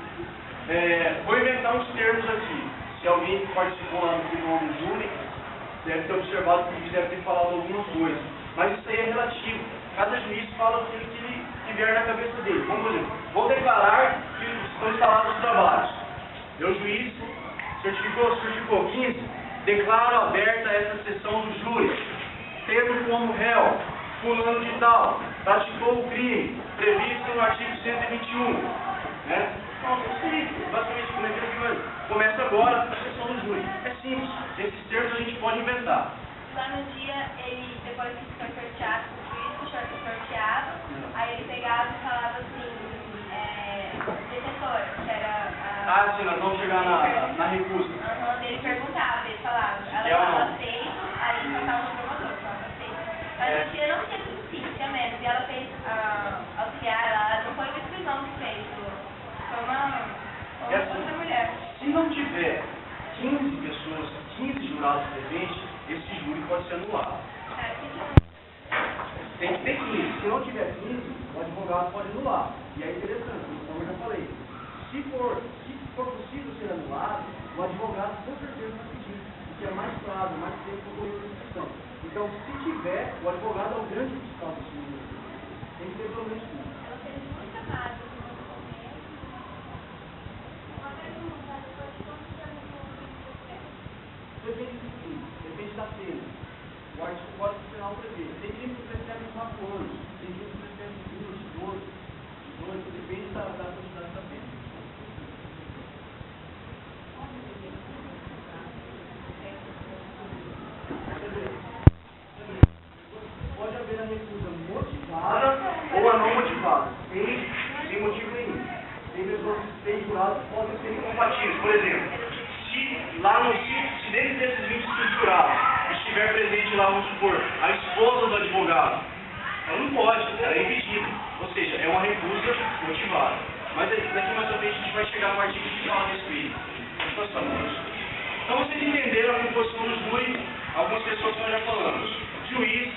Vou inventar uns termos aqui. Se alguém que participou lá no tribunal do júri, deve ter observado que o juiz deve ter falado algumas coisas. Mas isso aí é relativo. Cada juiz fala aquilo que ele vier na cabeça dele. Vamos dizer, vou declarar que estão instalados os trabalhos. Meu juiz certificou 15. Declaro aberta essa sessão do júri, tendo como réu fulano de tal, praticou o crime previsto no artigo 121. Né? Então, é simples, basicamente como é que ele vai. Começa agora a sessão do júri. É simples, esses termos a gente pode inventar. Lá no dia, ele, depois que foi sorteado, o juiz puxou esse sorteado, aí ele pegava e falava assim, detentor, que era sim, nós vamos chegar na recusa. Ele perguntava, ele falava, ela falava aceito, aí passava no promotor, falava aceito. Mas no dia não tinha princípio, tinha menos, e ela fez auxiliar, ela não foi uma inscrição que fez, foi uma outra mulher. Se não tiver 15 pessoas, 15 jurados presentes, esse júri pode ser anulado. Tem que ter 15. Se não tiver 15, o advogado pode anular. E é interessante, como eu já falei. Se for possível ser anulado, o advogado com certeza vai pedir. Porque é mais claro, mais tempo para correr a discussão. Então, se tiver, o advogado é o grande fiscal desse júri. Tem que ter pelo menos 15. Ela fez muita nada. Depende da pena. O artigo pode funcionar outra vez. Tem crime que prescreve 4 anos, tem crime que prescreve 20, 12, depende da jurados podem ser incompatíveis. Por exemplo, se dentro desses 25 jurados estiver presente lá, vamos supor, a esposa do advogado, ela não pode, ela é impedida. Ou seja, é uma recusa motivada. Mas daqui mais à frente a gente vai chegar no artigo que fala a respeito. Então vocês entenderam a composição do júri, algumas pessoas estão já falando. Juiz,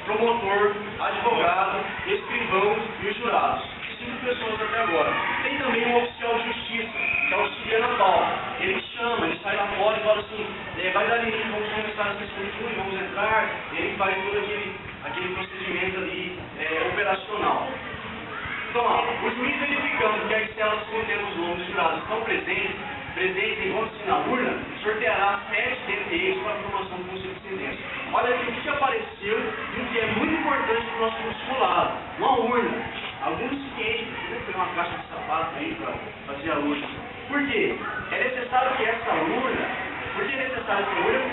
promotor, advogado, escrivão e os jurados. 5 pessoas até agora. Tem também um oficial de justiça, que auxilia na pauta. Ele chama, ele sai lá fora e fala assim, vai dar limite, vamos começar a sessão de júri, vamos entrar, ele faz todo aquele procedimento ali operacional. Então, ó, o juiz verificando que as celas contendo os nomes dos jurados estão presentes em vão-se na urna, sorteará 7 dentre eles para a formação do conselho de sentença. Olha aqui o que apareceu e o que é muito importante para o nosso discipulado, uma urna. Alguns cientes, tem uma caixa de sapato aí para fazer a urna. Por quê? É necessário que essa urna, porque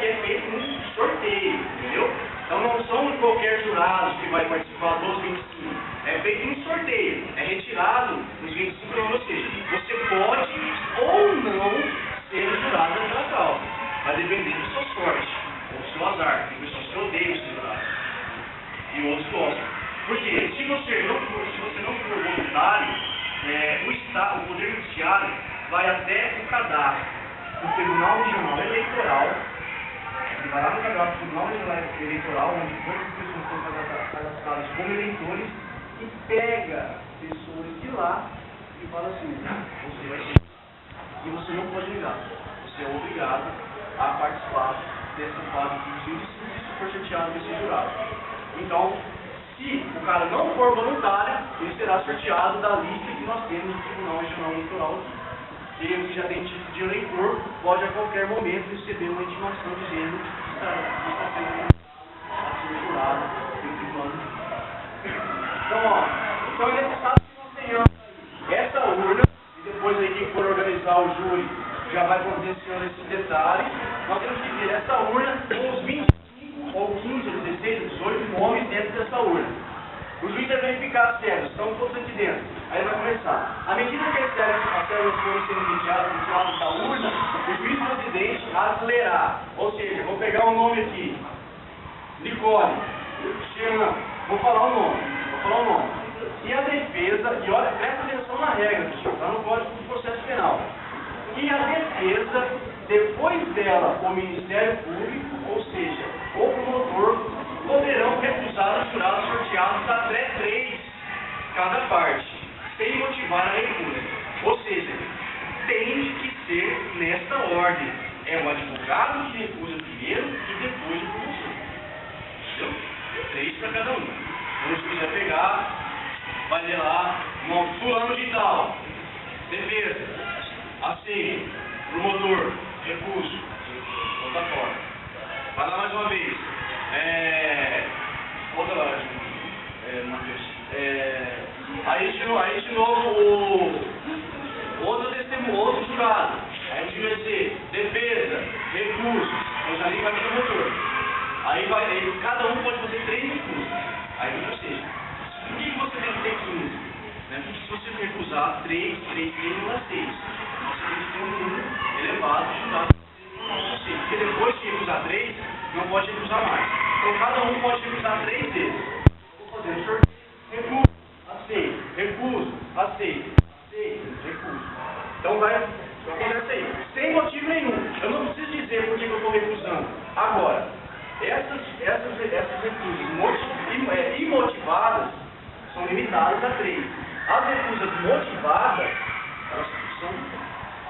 é feito um sorteio, entendeu? Então não são qualquer jurado que vai participar dos 25. É feito um sorteio, é retirado os 25 anos, ou seja, você pode ou não ser jurado naquela causa. Vai depender da sua sorte, ou do seu azar. Tem pessoas que odeiam ser jurado. E outros gostam. Porque se você não for voluntário, o Poder Judiciário vai até o cadastro do Tribunal Regional Eleitoral, ele vai lá no cadastro do Tribunal Regional Eleitoral, onde todas as pessoas estão cadastradas como eleitores, e pega pessoas de lá e fala assim, você vai ser. E você não pode negar, você é obrigado a participar dessa fase de júri se for sorteado desse jurado. Então, se o cara não for voluntário, ele será sorteado da lista que nós temos no Tribunal Regional Eleitoral. Ele que já tem título de eleitor, pode a qualquer momento receber uma intimação dizendo que está sendo a ser jurado no Tribunal. Então é necessário que nós tenhamos essa urna, e depois aí quem for organizar o júri já vai providenciando esses detalhes. Nós temos que ter essa urna com os 25 ou 15, ou 16, ou 18 nomes dentro dessa urna. O juiz vai verificar as células, estão todos aqui dentro. Aí vai começar. À medida que as células forem sendo retiradas da urna, o juiz presidente as lerá. Ou seja, vou pegar um nome aqui. Nicole, Jean, vou falar o nome. E a defesa, e olha, presta atenção na regra, está no Código do Processo Penal. E a defesa, depois dela, o Ministério Público, ou seja, o promotor, poderão recusar os jurados sorteados até 3 cada parte, sem motivar a recusa. Ou seja, tem que ser nesta ordem. É o advogado que recusa primeiro e depois o promotor. Entendeu? 3 para cada um. Então, se quiser pegar, vai ler lá, fulano de tal, defesa, aceito, promotor, recuso, outra forma. Vai lá mais uma vez. Outra lá, Matheus. Aí de novo outro jurado. Aí a gente vai dizer defesa, recurso, mas ali vai para o promotor. Aí cada um pode fazer 3 recursos. Aí ou seja, por que você tem que ter 15? Né? Porque se você recusar 3 não dá 6. Você tem que ter um número elevado de jurados. Porque depois de recusar 3, não pode recusar mais. Então cada um pode recusar 3 vezes. Vou fazer um sorteio. Recuso, aceito, recuso, aceito, recuso. Então vai acontecer aí. Sem motivo nenhum. Eu não preciso dizer por que eu estou recusando. Agora, essas recusas imotivadas são limitadas a 3. As recusas motivadas,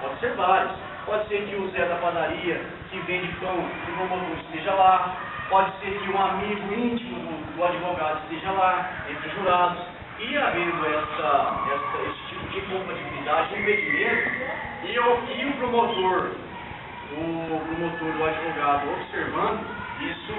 pode ser várias. Pode ser que o Zé da padaria, que vende pão, que o promotor esteja lá. Pode ser que um amigo íntimo do advogado esteja lá, entre os jurados. E havendo esse tipo de compatibilidade, impedimento, e o promotor, o advogado observando, isso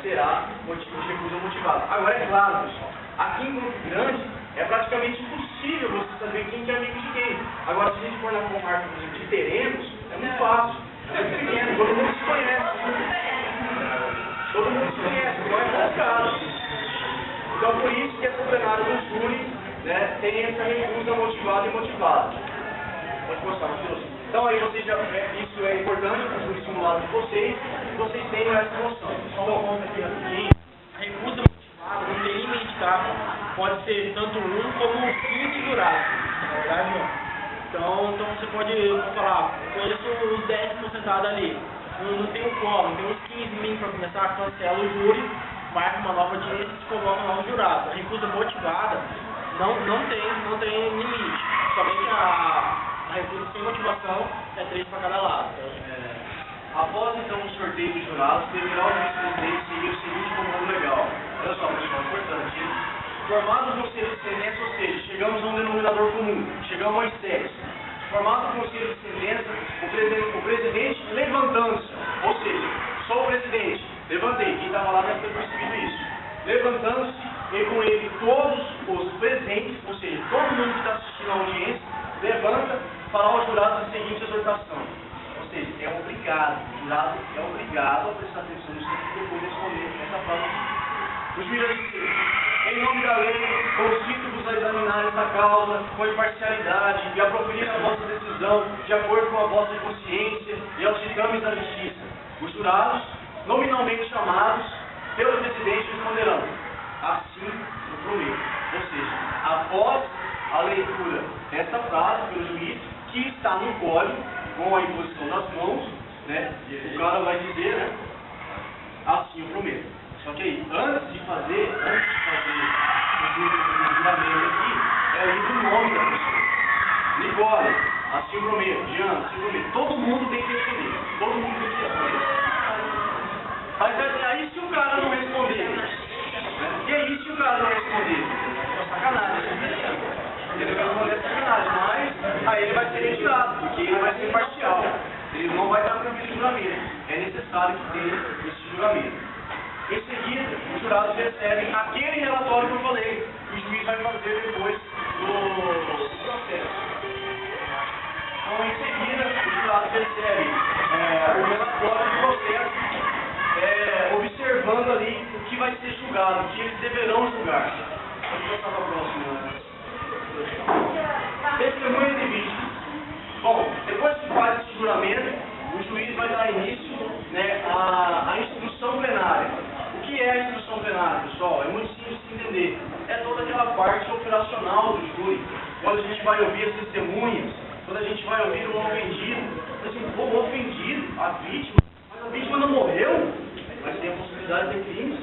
será motivo de recusa motivada. Agora é claro, pessoal, aqui em Grupo Grande é praticamente impossível você saber quem que é amigo de quem. Agora, se a gente for na comarca, por exemplo, de terrenos, é muito fácil. É muito pequeno, todo mundo se conhece. Então é complicado. Então por isso que essa plenária do júri, né, tem essa recusa motivada e motivada. Pode postar, Matheus. Então aí vocês já, isso é importante para o simulado de vocês tenham essa noção. Só uma conta aqui rapidinho. A recusa motivada não tem limite, tá? Pode ser tanto 1 como 15 jurados. Na verdade, não. Então você pode falar, conheço os 10 sentados ali. Não tem um quórum, tem uns 15 mil para começar, cancela o júri, marca uma nova audiência e coloca novos jurados. A recusa motivada não tem limite. Somente a recusa sem motivação é 3 para cada lado. Após então o sorteio dos jurados, deverá o vice-presidente seguir o seguinte comando legal. Olha só, pessoal, importante, hein? Formado o conselho de excelência, ou seja, chegamos a um denominador comum, chegamos aos 10. Formado o conselho de excelência, o presidente levantando-se, ou seja, sou o presidente, levantei, quem estava lá deve ter percebido isso. Levantando-se e com ele todos os presentes, ou seja, todo mundo que está assistindo à audiência, levanta para aos jurados a seguinte exortação. Ou seja, é obrigado, o jurado é obrigado a prestar atenção nisso e depois responder essa prova. O juiz disse, em nome da lei, constituo-vos a examinar esta causa com imparcialidade e a proferir a vossa decisão de acordo com a vossa consciência e aos ditames da justiça. Os jurados, nominalmente chamados pelo presidente, responderão, assim eu prometo. Ou seja, após a leitura desta frase pelo juiz, que está no código, com a imposição das mãos, né? O cara vai dizer, né? Assim eu prometo. Só que aí, antes de fazer o juramento aqui, é lido o nome da pessoa. Nicole, assim eu prometo. Diana, assim eu prometo. Todo mundo tem que responder. Todo mundo tem que responder. Mas aí se o cara não responder, e aí se o cara não responder? É sacanagem. Ele vai responder sacanagem, mas aí ele vai ser retirado, porque ele vai ser parcial. Ele não vai estar previsto juramento. É necessário que tenha esse juramento. Em seguida, os jurados recebem aquele relatório que eu falei, que o juiz vai fazer depois do processo. Então, em seguida, os jurados recebem o relatório do processo, observando ali o que vai ser julgado, o que eles deverão julgar. Vamos passar para a próxima. Testemunha de vítima. Bom, depois que faz esse juramento, o juiz vai dar início, né, à instrução plenária. O que é a instrução plenária, pessoal? É muito simples de entender. É toda aquela parte operacional do júri. Quando a gente vai ouvir as testemunhas, quando a gente vai ouvir o ofendido, assim, o ofendido, a vítima, mas a vítima não morreu, mas tem a possibilidade de crimes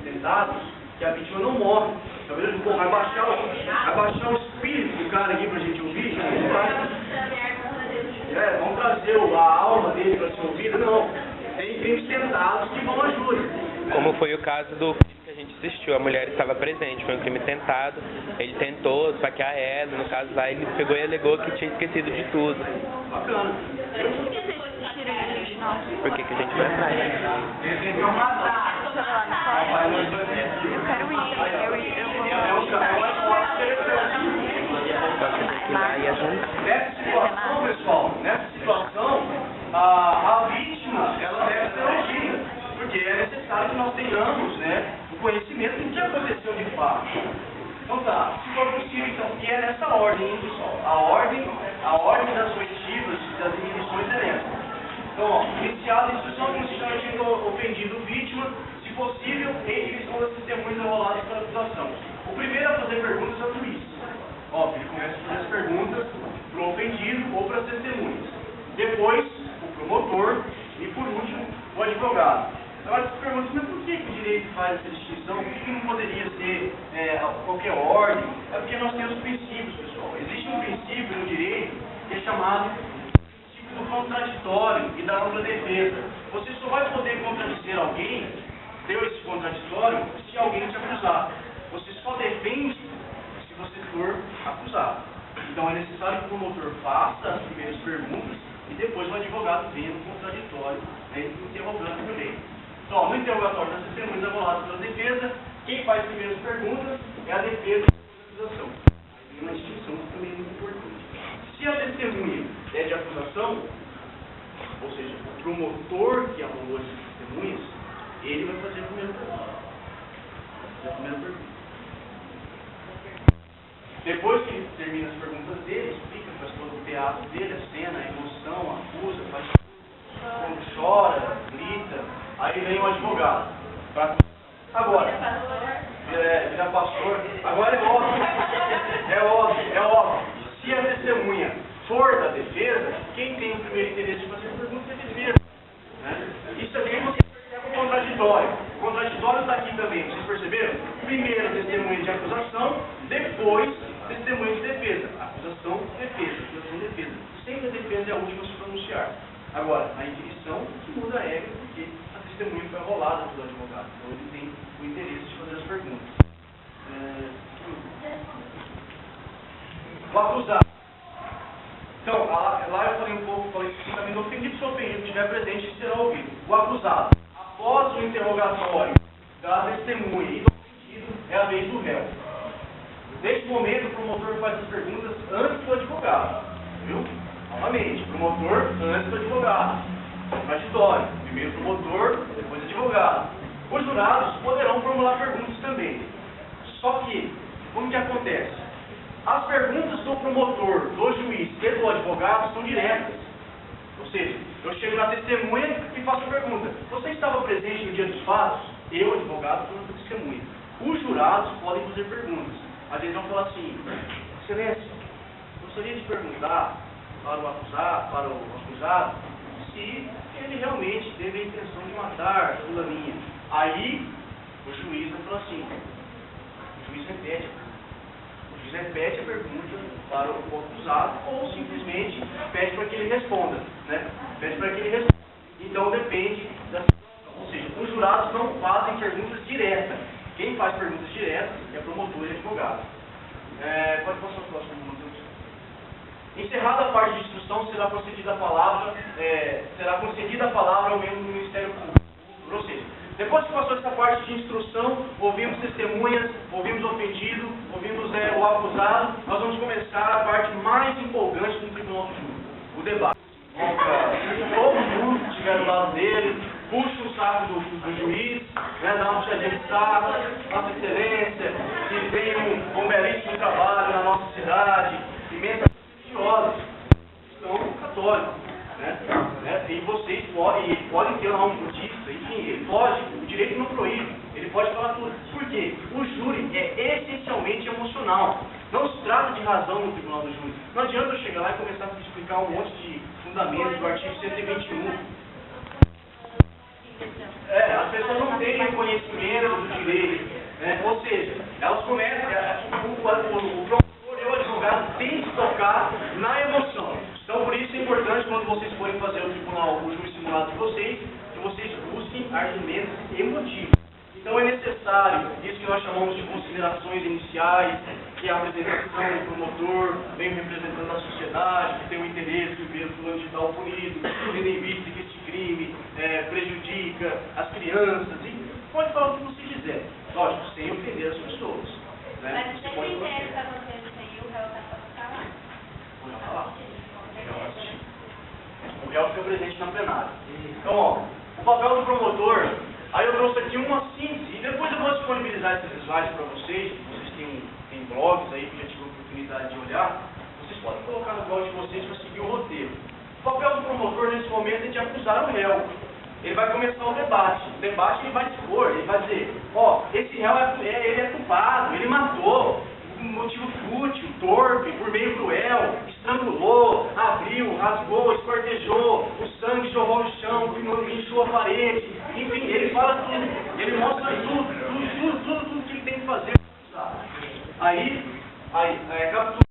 tentados, que a vítima não morre. Tá vendo? Pô, vai baixar o espírito do cara aqui pra gente ouvir, vamos trazer a alma dele para ser ouvida? Não. Tem crimes tentados que vão a júri. Como foi o caso do crime que a gente assistiu, a mulher estava presente, foi um crime tentado, ele tentou esfaquear ela, no caso lá ele pegou e alegou que tinha esquecido de tudo. Bacana. Por que a gente vai atrás? Nessa situação, pessoal, a vítima, ela deve ser ouvida, porque é necessário que nós tenhamos, né, o conhecimento do que aconteceu de fato. Então tá, se for possível, então, que é nessa ordem, hein, pessoal? A ordem das oitivas e das inibições é nessa. Então, ó, iniciada a instrução constituinte do ofendido vítima, se possível, eles são as testemunhas enroladas pela acusação. O primeiro a fazer perguntas é o juiz. Ó, ele começa a fazer as perguntas para o ofendido ou para as testemunhas. Depois, o promotor e, por último, o advogado. Agora, você pergunta, mas por que o direito faz essa distinção? Por que não poderia ser qualquer ordem? É porque nós temos princípios, pessoal. Existe um princípio no direito que é chamado princípio do contraditório e da ampla defesa. Você só vai poder contradizer alguém, ter esse contraditório, se alguém te acusar. Você só defende se você for acusado. Então, é necessário que o promotor faça as primeiras perguntas e depois o advogado venha no contraditório, né, interrogando também. Então, no interrogatório das testemunhas enroladas pela defesa, quem faz as primeiras perguntas é a defesa e a acusação. Tem uma distinção que também é muito importante. Se a testemunha é de acusação, ou seja, o promotor que arrolou as testemunhas, ele vai fazer a primeira pergunta. Depois que termina as perguntas dele, explica, faz todo o tempo ver a ato dele, a cena, a emoção, acusa, faz quando chora, grita, aí vem o advogado. Agora, vira pastor, agora é óbvio, se a testemunha for da defesa, quem tem o primeiro interesse de fazer a pergunta é a defesa. Né? Isso aqui você percebe o contraditório. O contraditório está aqui também, vocês perceberam? Primeiro testemunha de acusação, depois testemunha de defesa. Acusação, defesa. Sempre a defesa é a última a se pronunciar. Agora, a inquisição que muda a regra, porque a testemunha foi arrolada pelo advogado. Então ele tem o interesse de fazer as perguntas. O acusado. Então, lá eu falei um pouco, falei que também ofendido, se ofendido estiver presente, será ouvido. O acusado, após o interrogatório da testemunha e do ofendido, é a vez do réu. Neste momento, o promotor faz as perguntas antes do advogado. Viu? Novamente, promotor antes do advogado. Contraditório. Primeiro promotor, depois advogado. Os jurados poderão formular perguntas também. Só que, como que acontece? As perguntas do promotor, do juiz e do advogado são diretas. Ou seja, eu chego na testemunha e faço a pergunta. Você estava presente no dia dos fatos? Eu, advogado, sou a testemunha. Os jurados podem fazer perguntas. Às vezes vão falar assim: Excelência, gostaria de perguntar para o acusado se ele realmente teve a intenção de matar fulaninha. Aí, o juiz vai falar assim, o juiz repete a pergunta para o acusado ou simplesmente pede para que ele responda, né? Então depende da situação. Ou seja, os jurados não fazem perguntas diretas. Quem faz perguntas diretas é promotor e advogado. Pode passar o próximo minuto. Encerrada a parte de instrução, será concedida a palavra ao membro do Ministério Público. Ou seja, depois que passou essa parte de instrução, ouvimos testemunhas, ouvimos o ofendido, ouvimos o acusado, nós vamos começar a parte mais empolgante do Tribunal do Júri, o debate. Todo mundo que estiver do lado dele, puxa o saco do juiz, né, dá uma puxadinha de saco, Nossa Excelência, que tem um belíssimo trabalho na nossa cidade, imensas religiosas, são católicos. E vocês podem ter lá um budista, enfim, ele pode, o direito não proíbe, ele pode falar tudo. Por quê? O júri é essencialmente emocional. Não se trata de razão no tribunal do júri. Não adianta eu chegar lá e começar a explicar um monte de fundamentos do artigo 121. As pessoas não têm conhecimento do direito, né? Ou seja, elas começam, o promotor e o advogado têm que tocar na emoção. Então, por isso é importante, quando vocês forem fazer o júri simulado de vocês, que vocês busquem argumentos emotivos. Então, é necessário isso que nós chamamos de considerações iniciais, que é a apresentação do promotor, vem representando a sociedade, que tem o interesse de ver o fulano de tal punido, tendo em vista que este crime prejudica as crianças, e pode falar o que você quiser. Lógico, sem ofender as pessoas. Né? Mas você tem interesse para você sem o réu está lá? Vou falar. O réu fica presente na plenária. Então, ó, o papel do promotor, aí eu trouxe aqui uma síntese, e depois eu vou disponibilizar esses slides para vocês têm blogs aí que já tive a oportunidade de olhar, vocês podem colocar no blog de vocês para seguir o roteiro. O papel do promotor nesse momento é de acusar o réu. Ele vai começar o debate. O debate ele vai expor, ele vai dizer, esse réu ele é culpado, ele matou, por motivo fútil, torpe, por meio cruel, estrangulou, abriu, rasgou, esquartejou, o sangue jorrou no chão, inchou a parede, enfim, ele fala tudo, ele mostra tudo que ele tem que fazer. Aí captura